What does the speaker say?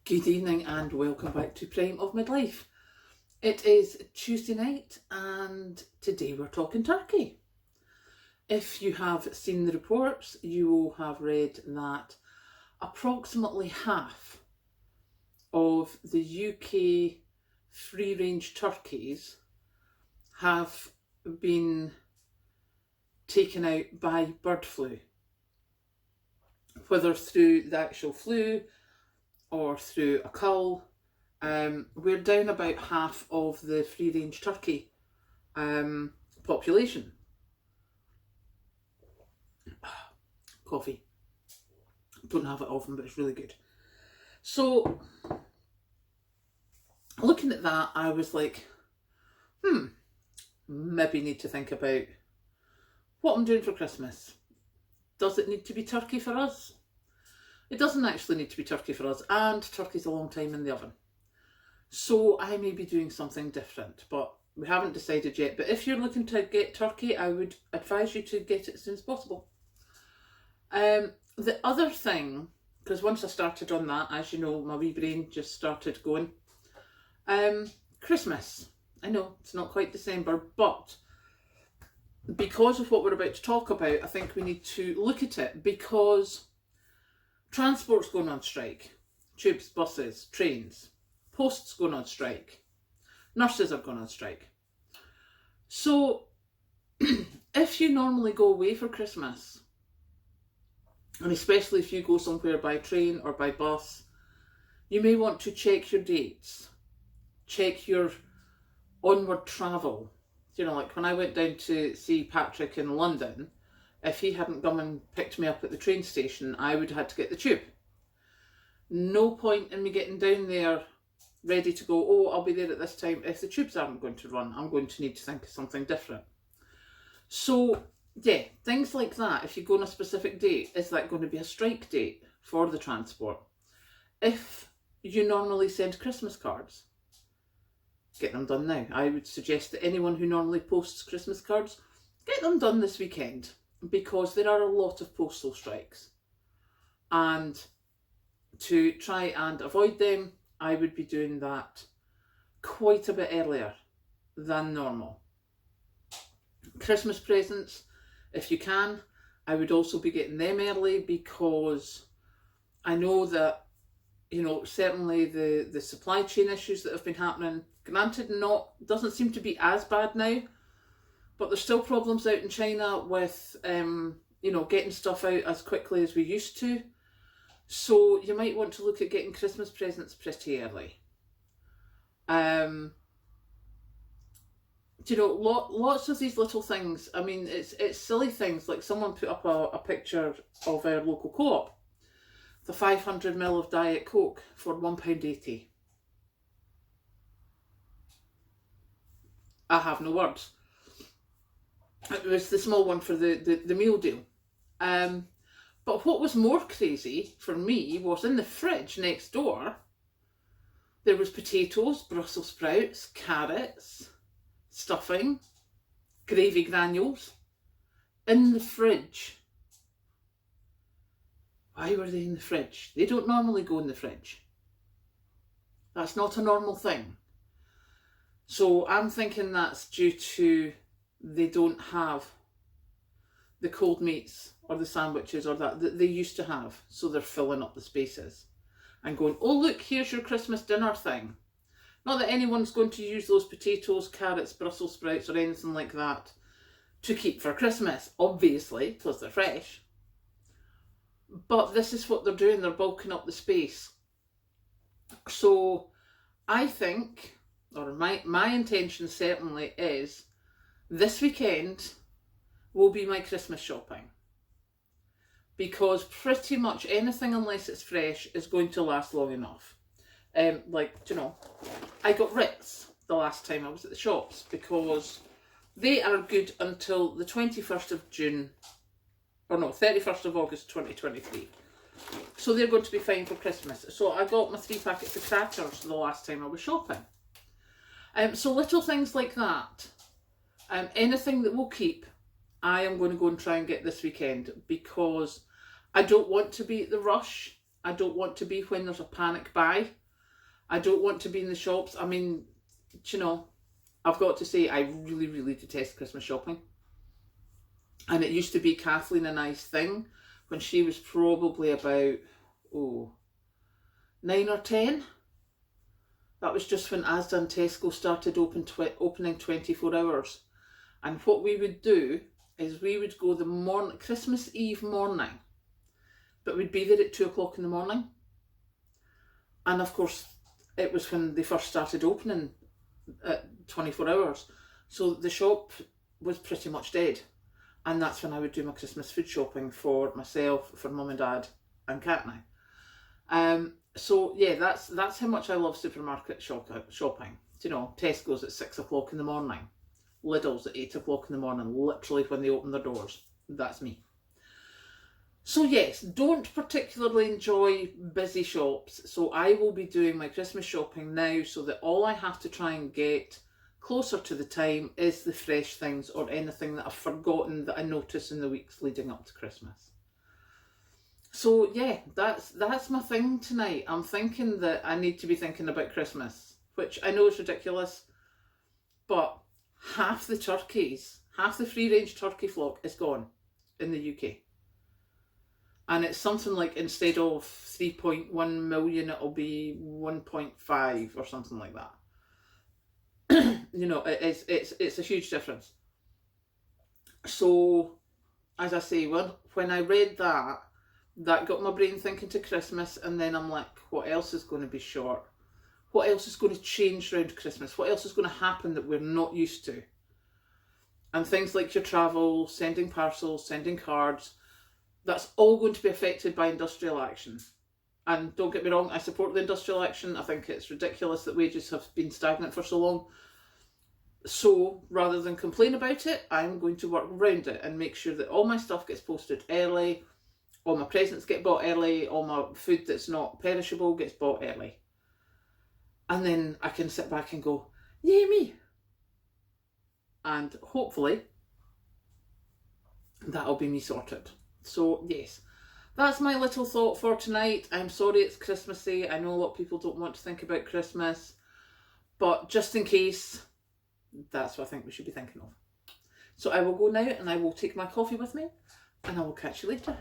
Good evening and welcome back to Prime of Midlife. It is Tuesday night and today we're talking turkey. If you have seen the reports, you will have read that approximately half of the UK free-range turkeys have been taken out by bird flu. Whether through the actual flu or through a cull, we're down about half of the free-range turkey population. Coffee. Don't have it often, but it's really good. So, looking at that, I was like, maybe need to think about what I'm doing for Christmas. Does it need to be turkey for us? It doesn't actually need to be turkey for us, and turkey's a long time in the oven. So I may be doing something different, but we haven't decided yet. But if you're looking to get turkey, I would advise you to get it as soon as possible. The other thing, because once I started on that, as you know, my wee brain just started going. Christmas. I know, it's not quite December, but because of what we're about to talk about, I think we need to look at it, because transport's going on strike. Tubes, buses, trains. Post's going on strike. Nurses are going on strike. So, if you normally go away for Christmas, and especially if you go somewhere by train or by bus, you may want to check your dates. Check your onward travel. You know, like when I went down to see Patrick in London, if he hadn't come and picked me up at the train station, I would have had to get the tube. No point in me getting down there ready to go, oh, I'll be there at this time. If the tubes aren't going to run, I'm going to need to think of something different. So, yeah, things like that. If you go on a specific date, is that going to be a strike date for the transport? If you normally send Christmas cards, get them done now. I would suggest that anyone who normally posts Christmas cards, get them done this weekend, because there are a lot of postal strikes. And to try and avoid them, I would be doing that quite a bit earlier than normal. Christmas presents, if you can, I would also be getting them early, because I know that, you know, certainly the supply chain issues that have been happening, granted doesn't seem to be as bad now, but there's still problems out in China with, you know, getting stuff out as quickly as we used to. So you might want to look at getting Christmas presents pretty early. You know, lots of these little things. I mean, it's silly things, like someone put up a picture of our local co-op. The 500ml of Diet Coke for £1.80. I have no words. It was the small one for the meal deal. But what was more crazy for me was in the fridge next door, there was potatoes, Brussels sprouts, carrots, stuffing, gravy granules in the fridge. Why were they in the fridge? They don't normally go in the fridge. That's not a normal thing. So I'm thinking that's due to they don't have the cold meats or the sandwiches or that they used to have. So they're filling up the spaces and going, oh look, here's your Christmas dinner thing. Not that anyone's going to use those potatoes, carrots, Brussels sprouts or anything like that to keep for Christmas, obviously, because they're fresh. But this is what they're doing, they're bulking up the space. So I think, or my intention certainly is, this weekend will be my Christmas shopping. Because pretty much anything, unless it's fresh, is going to last long enough. Like, you know, I got Ritz the last time I was at the shops, because they are good until the 21st of June, or no, 31st of August 2023. So they're going to be fine for Christmas. So I got my 3 packets of crackers the last time I was shopping. So little things like that. Anything that will keep, I am going to go and try and get this weekend, because I don't want to be at the rush I don't want to be when there's a panic buy. I don't want to be in the shops. I mean, you know, I've got to say, I really, really detest Christmas shopping. And it used to be Kathleen and I's thing when she was probably about, 9 or 10. That was just when Asda and Tesco started opening 24 hours. And what we would do is we would go the Christmas Eve morning, but we'd be there at 2 o'clock in the morning. And of course, it was when they first started opening at 24 hours. So the shop was pretty much dead. And that's when I would do my Christmas food shopping for myself, for Mum and Dad, and Kat and I. So yeah, that's how much I love supermarket shopping. You know, Tesco's at 6 o'clock in the morning, Lidl's at 8 o'clock in the morning, literally when they open their doors. That's me. So yes, don't particularly enjoy busy shops. So I will be doing my Christmas shopping now so that all I have to try and get closer to the time is the fresh things or anything that I've forgotten that I notice in the weeks leading up to Christmas. So yeah, that's my thing tonight. I'm thinking that I need to be thinking about Christmas, which I know is ridiculous, but half the turkeys, half the free-range turkey flock is gone in the UK. And it's something like instead of 3.1 million, it'll be 1.5 or something like that. You know, it's a huge difference. So, as I say, when I read that got my brain thinking to Christmas, and then I'm like, what else is going to be short? What else is going to change around Christmas? What else is going to happen that we're not used to? And things like your travel, sending parcels, sending cards, that's all going to be affected by industrial action. And don't get me wrong, I support the industrial action. I think it's ridiculous that wages have been stagnant for so long. So rather than complain about it, I'm going to work around it and make sure that all my stuff gets posted early, all my presents get bought early, all my food that's not perishable gets bought early. And then I can sit back and go, yay me! And hopefully that'll be me sorted. So yes, that's my little thought for tonight. I'm sorry it's Christmassy. I know a lot of people don't want to think about Christmas, but just in case, that's what I think we should be thinking of. So I will go now and I will take my coffee with me and I will catch you later.